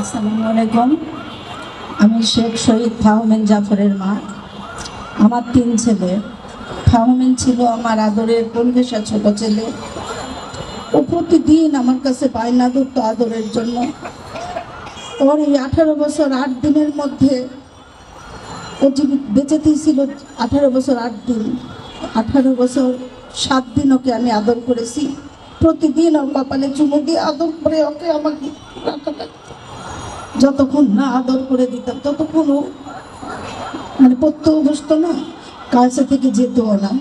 আসসালামু আলাইকুম। আমি শেখ শহীদ ফাহমেন জাফরের মা। আমার 3 ছেলে। ফাহমেন ছিল আমার আদরের পরিবেশা ছোট ছেলে। ও প্রতিদিন আমার কাছে বায়না ধরতো আদরের জন্য। ওর এই 18 বছর 8 দিনের মধ্যে ও বেঁচেতেই ছিল 18 বছর 8 দিন। 18 বছর 7 দিন ওকে আমি আদর করেছি। প্রতিদিন ওর কপালে চুমু দিয়ে আদর করে ওকে আমাকে যতক্ষণ না আদর করে দিতাম ততক্ষণ ও পড়তেও বসতো না, কাছে থেকে যেতেও না।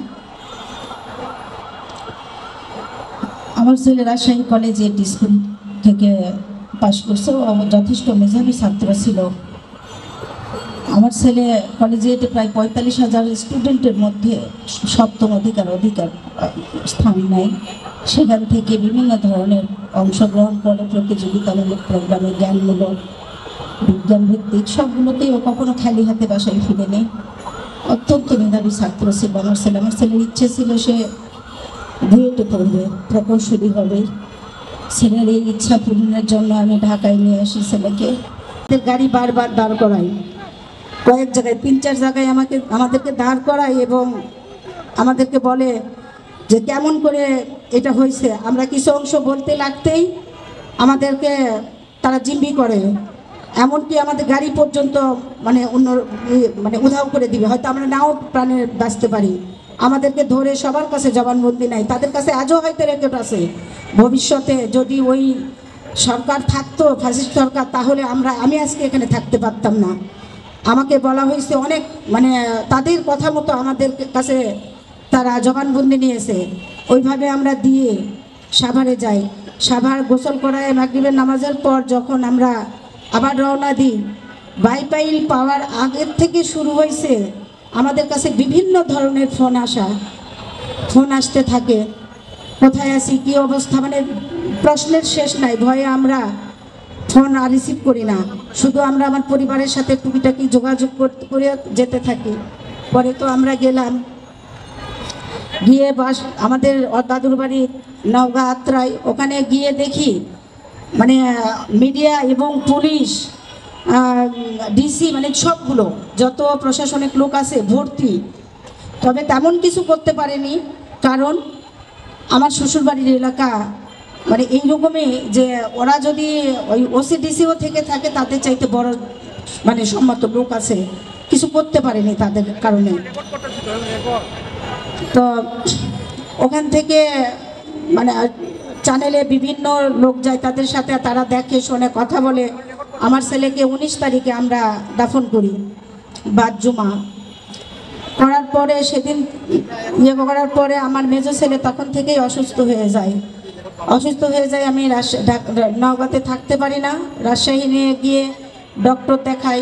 আমার ছেলে রাজশাহী কলেজে স্কুল থেকে পাশ করছে। ও যথেষ্ট মেধাবী ছাত্র ছিল। আমার ছেলে কলেজে প্রায় 45,000 স্টুডেন্টের মধ্যে 7ম অধিকার স্থান নেয়। সেখান থেকে বিভিন্ন ধরনের অংশগ্রহণ করে, প্রতিযোগিতামূলক প্রোগ্রামে, জ্ঞানমূলক, বিজ্ঞান ভিত্তিক সবগুলোতেই ও কখনো খালি হাতে বাসায় ফিরে নেই। অত্যন্ত মেধাবী ছাত্র ছিল আমার ছেলে। আমার ছেলের ইচ্ছে ছিল সে বুয়েটে পড়বে, প্রকৌশলী হবে। ছেলের এই ইচ্ছা পূরণের জন্য আমি ঢাকায় নিয়ে আসি ছেলেকে। গাড়ি বারবার দাঁড় করাই, কয়েক জায়গায় 3-4 জায়গায় আমাদেরকে দাঁড় করায় এবং আমাদেরকে বলে যে কেমন করে এটা হয়েছে। আমরা কিছু অংশ বলতে লাগতেই আমাদেরকে তারা জিম্মি করে, এমনকি আমাদের গাড়ি পর্যন্ত উধাও করে দিবে। হয়তো আমরা নাও প্রাণে বাঁচতে পারি। আমাদেরকে ধরে সবার কাছে জবানবন্দি নাই, তাদের কাছে আজও হয়তো রেকর্ড আছে। ভবিষ্যতে যদি ওই সরকার থাকতো, ফ্যাসিস্ট সরকার, তাহলে আমি আজকে এখানে থাকতে পারতাম না। আমাকে বলা হয়েছে অনেক, তাদের কথা মতো আমাদের কাছে তারা জবানবন্দি নিয়েছে। ওইভাবে আমরা দিয়ে সাভারে যাই। সাভার গোসল করায় মাগরিবের নামাজের পর যখন আমরা আবার রওনা দিই, বাইপাইল পাওয়ার আগের থেকে শুরু হয়েছে আমাদের কাছে বিভিন্ন ধরনের ফোন আসতে থাকে। কোথায় আছি, কী অবস্থা, প্রশ্নের শেষ নাই। ভয়ে আমরা ফোন আর রিসিভ করি না। শুধু আমরা আমার পরিবারের সাথে টুকিটাকি যোগাযোগ করে যেতে থাকি। পরে তো আমরা গেলাম, গিয়ে আমাদের দাদুর বাড়ি নওগাঁ আত্রাই। ওখানে গিয়ে দেখি মিডিয়া এবং পুলিশ, ডিসি, সবগুলো যত প্রশাসনিক লোক আছে ভর্তি। তবে তেমন কিছু করতে পারেনি, কারণ আমার শ্বশুরবাড়ির এলাকা এইরকমই যে ওরা যদি ওই ওসিডিসিও থেকে থাকে, তাদের চাইতে বড় সম্মত লোক আছে, কিছু করতে পারেনি তাদের কারণে। তো ওখান থেকে চ্যানেলে বিভিন্ন লোক যায়, তাদের সাথে তারা দেখে শোনে, কথা বলে। আমার ছেলেকে 19 তারিখে আমরা দাফন করি, বাদ জুমা করার পরে। সেদিন করার পরে আমার মেজো ছেলে তখন থেকেই অসুস্থ হয়ে যায়। আমি নওগাঁতে থাকতে পারি না, রাজশাহী নিয়ে গিয়ে ডক্টর দেখাই।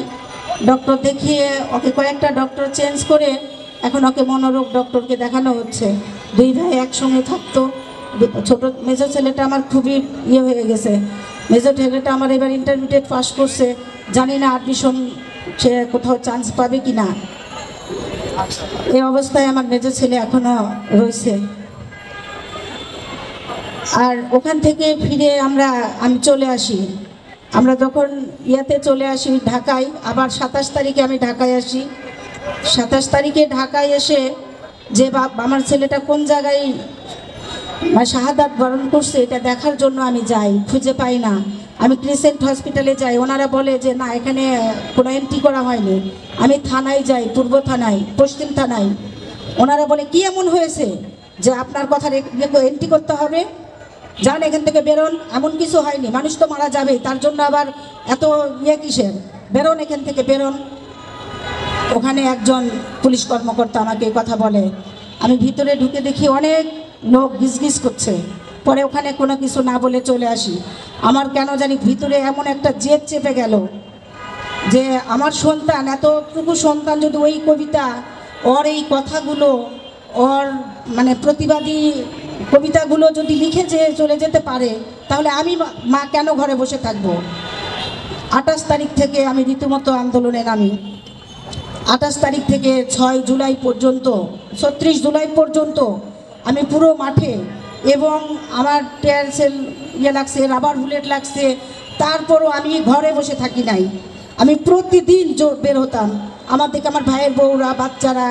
ডক্টর দেখিয়ে ওকে কয়েকটা ডক্টর চেঞ্জ করে এখন ওকে মনোরোগ ডক্টরকে দেখানো হচ্ছে। 2 ভাই একসঙ্গে থাকতো। ছোট মেজো ছেলেটা আমার খুবই হয়ে গেছে। মেজো ছেলেটা আমার এবার ইন্টারমিডিয়েট পাস করছে, জানি না অ্যাডমিশন সে কোথাও চান্স পাবে কি না। এই অবস্থায় আমার মেজো ছেলে এখনো রয়েছে। আর ওখান থেকে ফিরে আমি চলে আসি। আমরা যখন চলে আসি ঢাকায়, আবার 27 তারিখে আমি ঢাকায় আসি। 27 তারিখে ঢাকায় এসে যে আমার ছেলেটা কোন জায়গায় শাহাদাত বরণ করছে এটা দেখার জন্য আমি যাই, খুঁজে পাই না। আমি ক্রিসেন্ট হসপিটালে যাই, ওনারা বলে যে না, এখানে কোনো এন্ট্রি করা হয়নি। আমি থানায় যাই, পূর্ব থানায়, পশ্চিম থানায়। ওনারা বলে কি এমন হয়েছে যে আপনার কথা এন্ট্রি করতে হবে, যান এখান থেকে বেরোন। এমন কিছু হয়নি, মানুষ তো মারা যাবে, তার জন্য আবার এত কিসের, বেরোন এখান থেকে, বেরোন। ওখানে একজন পুলিশ কর্মকর্তা আমাকে কথা বলে। আমি ভিতরে ঢুকে দেখি অনেক লোক গিজগিজ করছে। পরে ওখানে কোনো কিছু না বলে চলে আসি। আমার কেন জানি ভিতরে এমন একটা জেদ চেপে গেল যে আমার সন্তান, এতটুকু সন্তান যদি ওই কবিতা, ওর এই কথাগুলো, ওর প্রতিবাদী কবিতাগুলো যদি লিখে চলে যেতে পারে, তাহলে আমি মা কেন ঘরে বসে থাকবো। 28 তারিখ থেকে আমি রীতিমতো আন্দোলনে নামি। 28 তারিখ থেকে 6 জুলাই পর্যন্ত, 36 জুলাই পর্যন্ত আমি পুরো মাঠে, এবং আমার টিয়ার সেল লাগছে, রাবার বুলেট লাগছে, তারপরও আমি ঘরে বসে থাকি নাই, আমি প্রতিদিন বের হতাম। আমার দিকে আমার ভাইয়ের বউরা, বাচ্চারা,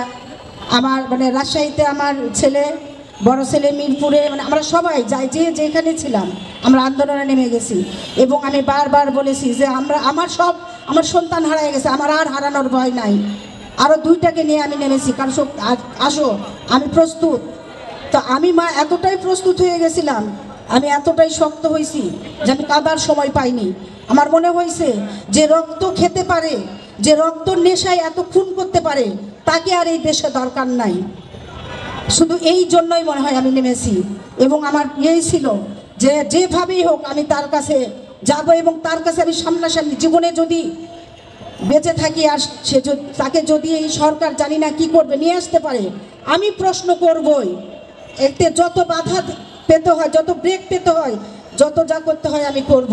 আমার মানে রাজশাহীতে আমার ছেলে, বড় ছেলে মিরপুরে, মানে আমরা সবাই যাই, যে যেখানে ছিলাম আমরা আন্দোলনে নেমে গেছি। এবং আমি বারবার বলেছি যে আমার সন্তান হারিয়ে গেছে, আমার আর হারানোর ভয় নাই। আরও 2টাকে নিয়ে আমি নেমেছি, কারণ আসো আমি প্রস্তুত। তো আমি মা এতটাই প্রস্তুত হয়ে গেছিলাম, আমি এতটাই শক্ত হয়েছি যে আমি কাঁদার সময় পাইনি। আমার মনে হয়েছে যে রক্ত খেতে পারে, যে রক্ত নেশায় এত খুন করতে পারে, তাকে আর এই দেশে দরকার নাই। শুধু এই জন্যই মনে হয় আমি নেমেছি। এবং আমার এই ছিল যে যেভাবেই হোক আমি তার কাছে যাব, এবং তার কাছে আমি সামনাসামনি, জীবনে যদি বেঁচে থাকি আর তাকে যদি এই সরকার জানি না কি করবে নিয়ে আসতে পারে, আমি প্রশ্ন করবই। এতে যত বাধা পেতে হয়, যত ব্রেক পেতে হয়, যত যা করতে হয় আমি করব।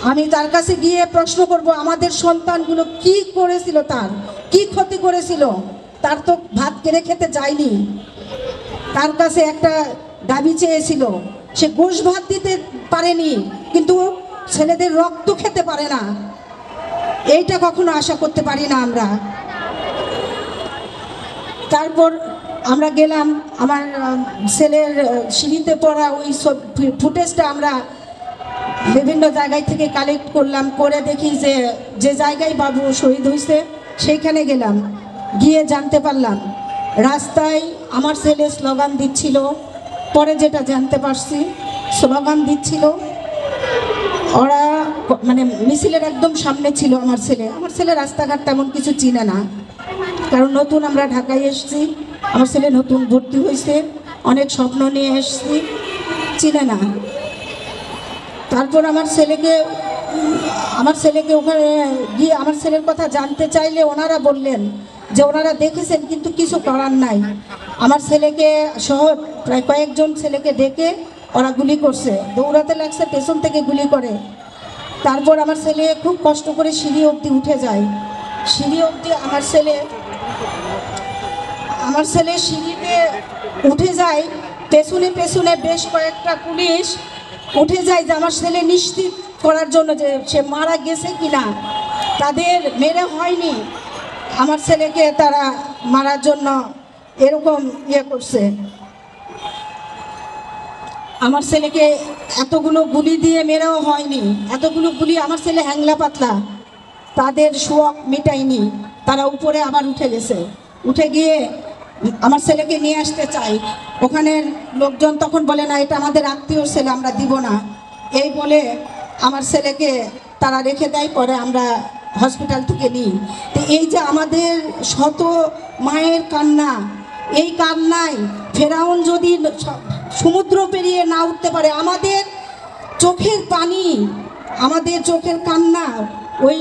আমি তার কাছে গিয়ে প্রশ্ন করব, আমাদের সন্তানগুলো কি করেছিল, তার কি ক্ষতি করেছিল। তার তো ভাত কেড়ে খেতে যায়নি, তার কাছে একটা দাবি চেয়েছিল, সে গোশ ভাত দিতে পারেনি, কিন্তু ছেলেদের রক্ত খেতে পারে না, এইটা কখনো আশা করতে পারি না আমরা। তারপর আমরা গেলাম, আমার ছেলের সিঁড়িতে পড়া ওই সব ফুটেজটা আমরা বিভিন্ন জায়গায় থেকে কালেক্ট করলাম, করে দেখি যে জায়গায় বাবু শহীদ হয়েছে সেইখানে গেলাম, গিয়ে জানতে পারলাম রাস্তায় আমার ছেলে স্লোগান দিচ্ছিল। পরে যেটা জানতে পারছি, স্লোগান দিচ্ছিল ওরা, মানে মিছিলের একদম সামনে ছিল আমার ছেলে রাস্তাঘাট তেমন কিছু চিনে না, কারণ নতুন আমরা ঢাকায় এসেছি, আমার ছেলে নতুন ভর্তি হয়েছে, অনেক স্বপ্ন নিয়ে এসেছি, চিনে না। তারপর আমার ছেলেকে ওখানে গিয়ে আমার ছেলের কথা জানতে চাইলে ওনারা বললেন যে ওনারা দেখেছেন কিন্তু কিছু করার নাই। আমার ছেলেকে সহ প্রায় কয়েকজন ছেলেকে ডেকে ওরা গুলি করছে, দৌড়াতে লাগছে, পেছন থেকে গুলি করে। তারপর আমার ছেলে খুব কষ্ট করে সিঁড়ি অবধি উঠে যায়, সিঁড়ি অবধি আমার ছেলে সিঁড়িতে উঠে যায়, পেছনে পেছনে বেশ কয়েকটা পুলিশ উঠে যায় যে আমার ছেলে নিশ্চিত করার জন্য যে সে মারা গেছে কিনা, তাদের মেরে হয়নি, আমার ছেলেকে তারা মারার জন্য এরকম করছে। আমার ছেলেকে এতগুলো গুলি দিয়ে মেরেও হয়নি, এতগুলো গুলি, আমার ছেলে হ্যাংলা পাতলা, তাদের শোক মিটায়নি, তারা উপরে আবার উঠে গেছে। উঠে গিয়ে আমার ছেলেকে নিয়ে আসতে চাই, ওখানের লোকজন তখন বলে না এটা আমাদের আত্মীয় ছেলে, আমরা দিব না, এই বলে আমার ছেলেকে তারা রেখে দেয়। পরে আমরা হসপিটাল থেকে নিই। তো এই যে আমাদের শত মায়ের কান্না, এই কান্নায় ফেরাউন যদি সমুদ্র পেরিয়ে না উঠতে পারে, আমাদের চোখের পানি, আমাদের চোখের কান্না ওই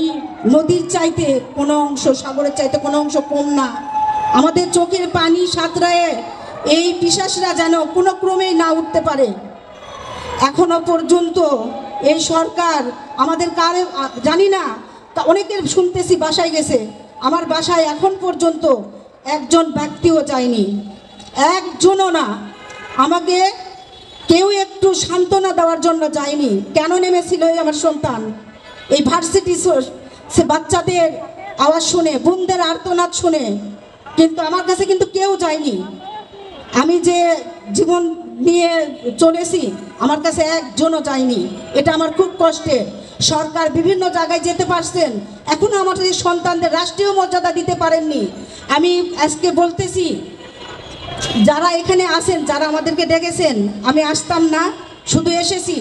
নদীর চাইতে কোনো অংশ, সাগরের চাইতে কোনো অংশ কম না। আমাদের চোখের পানি সাঁতরায়ে এই পিশাচরা যেন কোনো ক্রমেই না উঠতে পারে। এখনো পর্যন্ত এই সরকার আমাদের কারে জানি না, তা অনেকের শুনতেছি বাসায় গেছে, আমার বাসায় এখন পর্যন্ত একজন ব্যক্তিও যায়নি, একজনও না। আমাকে কেউ একটু সান্ত্বনা দেওয়ার জন্য যায়নি। কেন নেমেছিল আমার সন্তান এই ভার্সিটি, সে বাচ্চাদের আওয়াজ শুনে, বোনদের আর্তনাদ শুনে, কিন্তু আমার কাছে কিন্তু কেউ যায়নি। আমি যে জীবন নিয়ে চলেছি, আমার কাছে একজনও যায়নি, এটা আমার খুব কষ্টের। সরকার বিভিন্ন জায়গায় যেতে পারছেন, এখনো আমাদের সন্তানদের রাষ্ট্রীয় মর্যাদা দিতে পারেননি। আমি আজকে বলতেছি, যারা এখানে আসেন, যারা আমাদেরকে ডেকেছেন, আমি আসতাম না, শুধু এসেছি।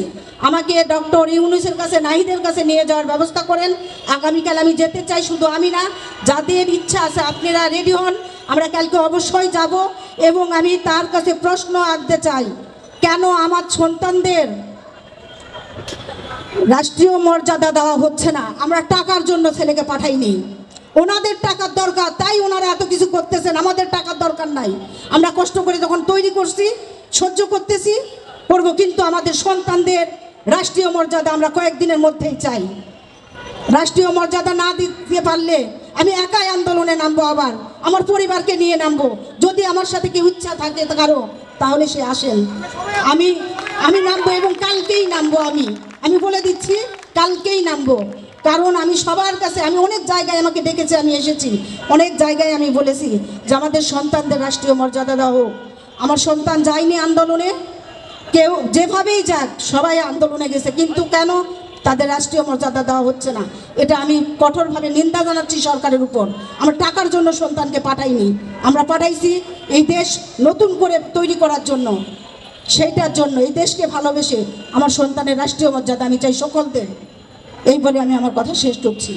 আমাকে ডক্টর ইউনূসের কাছে, নাহিদের কাছে নিয়ে যাওয়ার ব্যবস্থা করেন। আগামীকাল আমি যেতে চাই, শুধু আমি না, যাদের ইচ্ছা আছে আপনারা রেডি হন, আমরা কালকে অবশ্যই যাব। এবং আমি তার কাছে প্রশ্ন আনতে চাই, কেন আমার সন্তানদের রাষ্ট্রীয় মর্যাদা দেওয়া হচ্ছে না? আমরা টাকার জন্য ছেলেকে পাঠাইনি, ওনাদের টাকার দরকার, তাই ওনারা এত কিছু করতেছেন। আমাদের টাকার দরকার নাই, আমরা কষ্ট করে যখন তৈরি করছি, সহ্য করতেছি, করব, কিন্তু আমাদের সন্তানদের রাষ্ট্রীয় মর্যাদা আমরা কয়েকদিনের মধ্যেই চাই। রাষ্ট্রীয় মর্যাদা না দিতে পারলে আমি একাই আন্দোলনে নামবো, আবার আমার পরিবারকে নিয়ে নামবো। যদি আমার সাথে কেউ ইচ্ছা থাকে কারো, তাহলে সে আসেন, আমি নামবো, এবং কালকেই নামবো আমি। আমি বলে দিচ্ছি কালকেই নামবো, কারণ আমি সবার কাছে, আমি অনেক জায়গায় আমাকে ডেকেছে, আমি এসেছি, অনেক জায়গায় আমি বলেছি যে আমাদের সন্তানদের রাষ্ট্রীয় মর্যাদা দেওয়া হোক। আমার সন্তান যায়নি আন্দোলনে, কেউ যেভাবেই যাক সবাই আন্দোলনে গেছে, কিন্তু কেন তাদের রাষ্ট্রীয় মর্যাদা দেওয়া হচ্ছে না? এটা আমি কঠোরভাবে নিন্দা জানাচ্ছি সরকারের উপর। আমরা টাকার জন্য সন্তানকে পাঠাইনি, আমরা পাঠাইছি এই দেশ নতুন করে তৈরি করার জন্য, সেইটার জন্য এই দেশকে ভালোবেসে আমার সন্তানের রাষ্ট্রীয় মর্যাদা আমি চাই সকলদের। এই বলে আমি আমার কথা শেষ করছি।